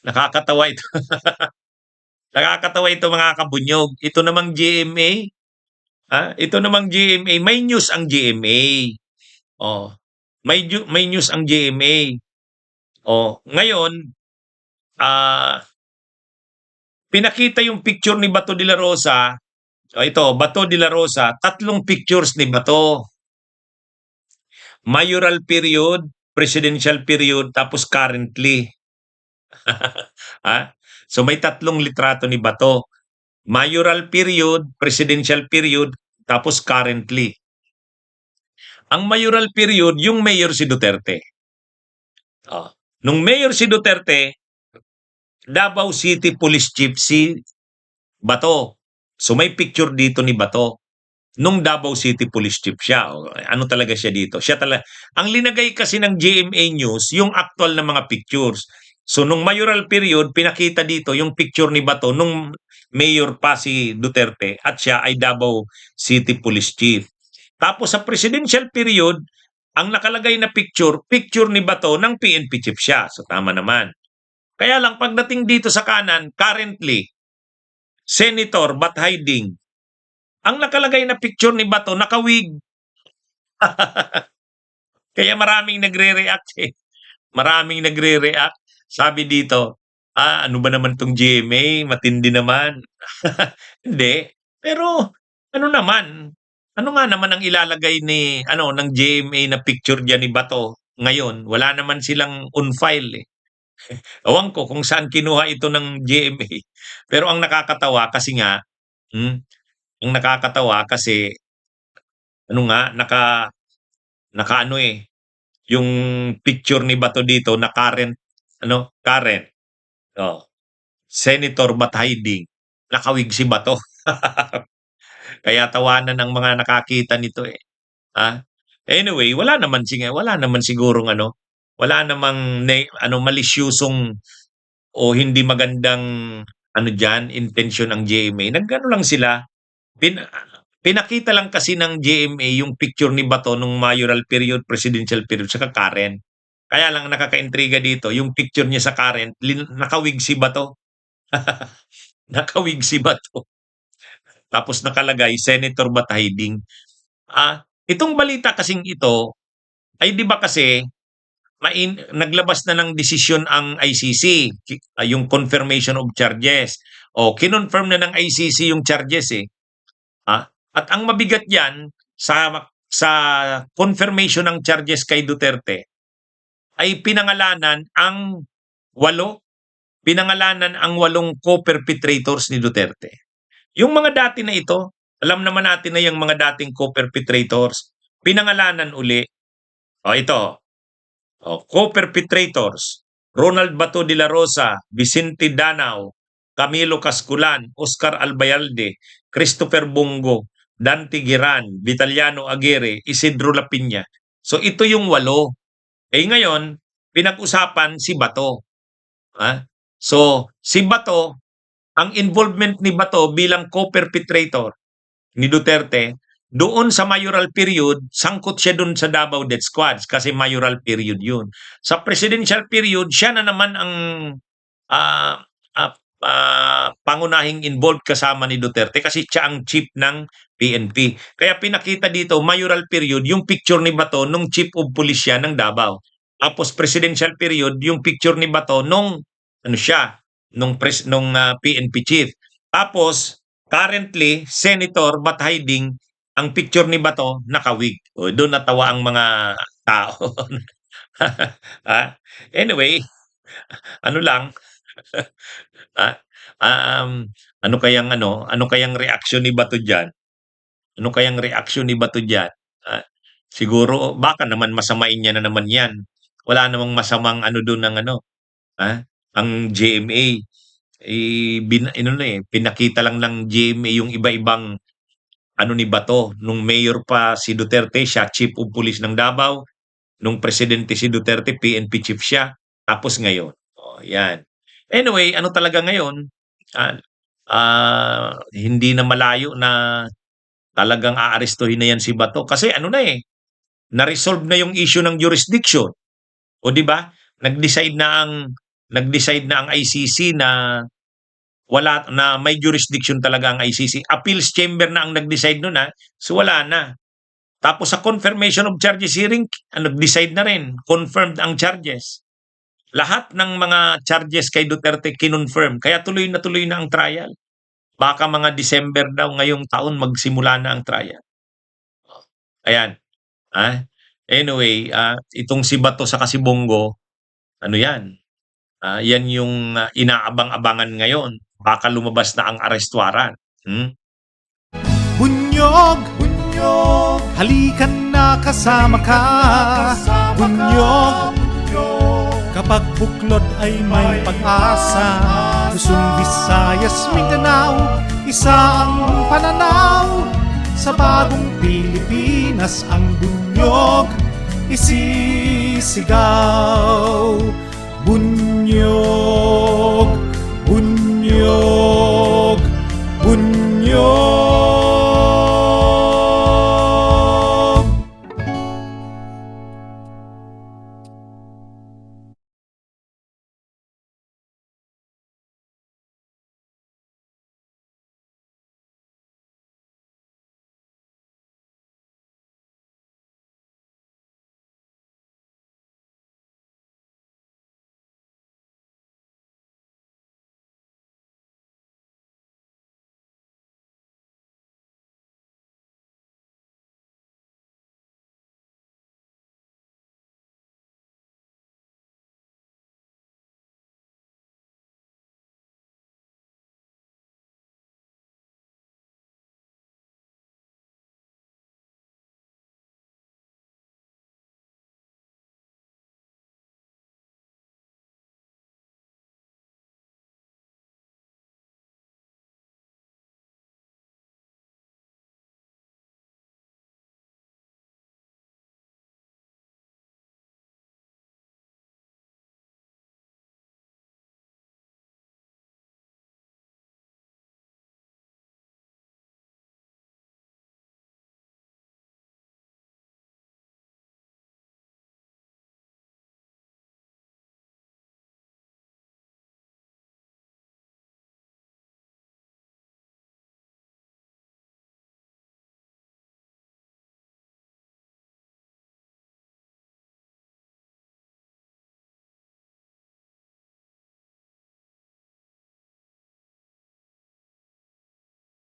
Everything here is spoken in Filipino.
Nakakatawa ito. Nakakatawa ito mga kabunyog. Ito namang GMA, ito namang GMA, may news ang GMA. Oh, may news ang GMA. Oh, ngayon, ah pinakita yung picture ni Bato de la Rosa. Ito, Bato de la Rosa, tatlong pictures ni Bato. Mayoral period, presidential period, tapos currently. ha? So may tatlong litrato ni Bato. Mayoral period, presidential period, tapos currently. Ang mayoral period, yung mayor si Duterte. Nung mayor si Duterte, Davao City Police Chief si Bato. So may picture dito ni Bato. Nung Davao City Police Chief siya. Ano talaga siya dito? Siya talaga. Ang linagay kasi ng GMA News, yung actual na mga pictures. So nung mayoral period, pinakita dito yung picture ni Bato nung mayor pa si Duterte at siya ay Davao City Police Chief. Tapos sa presidential period, ang nakalagay na picture, picture ni Bato ng PNP chief siya. So tama naman. Kaya lang pagdating dito sa kanan, currently, Senator but hiding. Ang nakalagay na picture ni Bato, nakawig. Kaya maraming nagre-react eh. Maraming nagre-react. Sabi dito, ano ba naman tong GMA? Matindi naman. Hindi. Pero ano naman? Ano nga naman ang ilalagay ni ng GMA na picture diyan ni Bato ngayon? Wala naman silang on file eh. Ewan ko kung saan kinuha ito ng GMA. Pero ang nakakatawa kasi nga, ang nakakatawa kasi naka yung picture ni Bato dito na current. Oh, Senator but hiding. Nakawig si Bato. Kaya tawanan ng mga nakakita nito eh. Anyway, wala naman sigurong wala namang malisyusong o hindi magandang diyan, intensyon ng GMA. Nagano lang sila, pin, pinakita lang kasi ng GMA yung picture ni Bato nung mayoral period, presidential period, saka current. Kaya lang nakakaintriga dito, yung picture niya sa current, nakawig si Bato. Nakawig si Bato. Tapos nakalagay, Senator but hiding. Itong balita kasing ito, ay di ba kasi, naglabas na ng desisyon ang ICC, yung confirmation of charges. O, kinonfirm na ng ICC yung charges eh. At ang mabigat yan, sa confirmation ng charges kay Duterte, ay pinangalanan ang 8 co-perpetrators ni Duterte. Yung mga dati na ito, alam naman natin na yung mga dating co-perpetrators, pinangalanan uli. Ito. Co-perpetrators, Ronald Bato de la Rosa, Vicente Danao, Camilo Casculan, Oscar Albayalde, Christopher Bongo, Dante Giran, Vitaliano Aguirre, Isidro Lapiña. So ito yung 8. Ngayon, pinag-usapan si Bato. So si Bato, ang involvement ni Bato bilang co-perpetrator ni Duterte, doon sa mayoral period, sangkot siya doon sa Davao Death Squads kasi mayoral period yun. Sa presidential period, siya na naman ang pangunahing involved kasama ni Duterte kasi siya ang chief ng PNP. Kaya pinakita dito, mayoral period, yung picture ni Bato nung chief of police siya ng Davao. Tapos presidential period, yung picture ni Bato nung PNP chief. Tapos currently senator but hiding, ang picture ni Bato nakawig. Doon natawa ang mga tao. Anyway, ano lang ano kayang reaksyon ni Bato diyan? Ano kayang reaksyon ni Bato diyan? Siguro baka naman masamain niya na naman 'yan. Wala namang masamang doon ng ang GMA pinakita lang ng GMA yung iba-ibang ni Bato. Nung mayor pa si Duterte, siya chief of police ng Davao. Nung presidente si Duterte, PNP chief siya. Tapos ngayon. Yan. Anyway, talaga ngayon, hindi na malayo na talagang aarestuhin na yan si Bato. Kasi na-resolve na yung issue ng jurisdiction. O di ba? Nag-decide na ang nag-decide na ang ICC na wala na, may jurisdiction talaga ang ICC. Appeals chamber na ang nag-decide noon, so wala na. Tapos sa confirmation of charges hearing, nag-decide na rin, confirmed ang charges. Lahat ng mga charges kay Duterte kinonfirm, kaya tuloy na ang trial. Baka mga December daw ngayong taon magsimula na ang trial. Ayan. Anyway, itong si Bato sa si Bongo, ano yan? Yan yung inaabang-abangan ngayon. Baka lumabas na ang arrest warrant. Bunyog, bunyog, halikan na kasama ka. Bunyog, kapag buklod ay may pag-asa. Luzon, Visayas, Mindanao, isa ang pananaw. Sa bagong Pilipinas ang bunyog isisigaw. Bunyog, bunyog.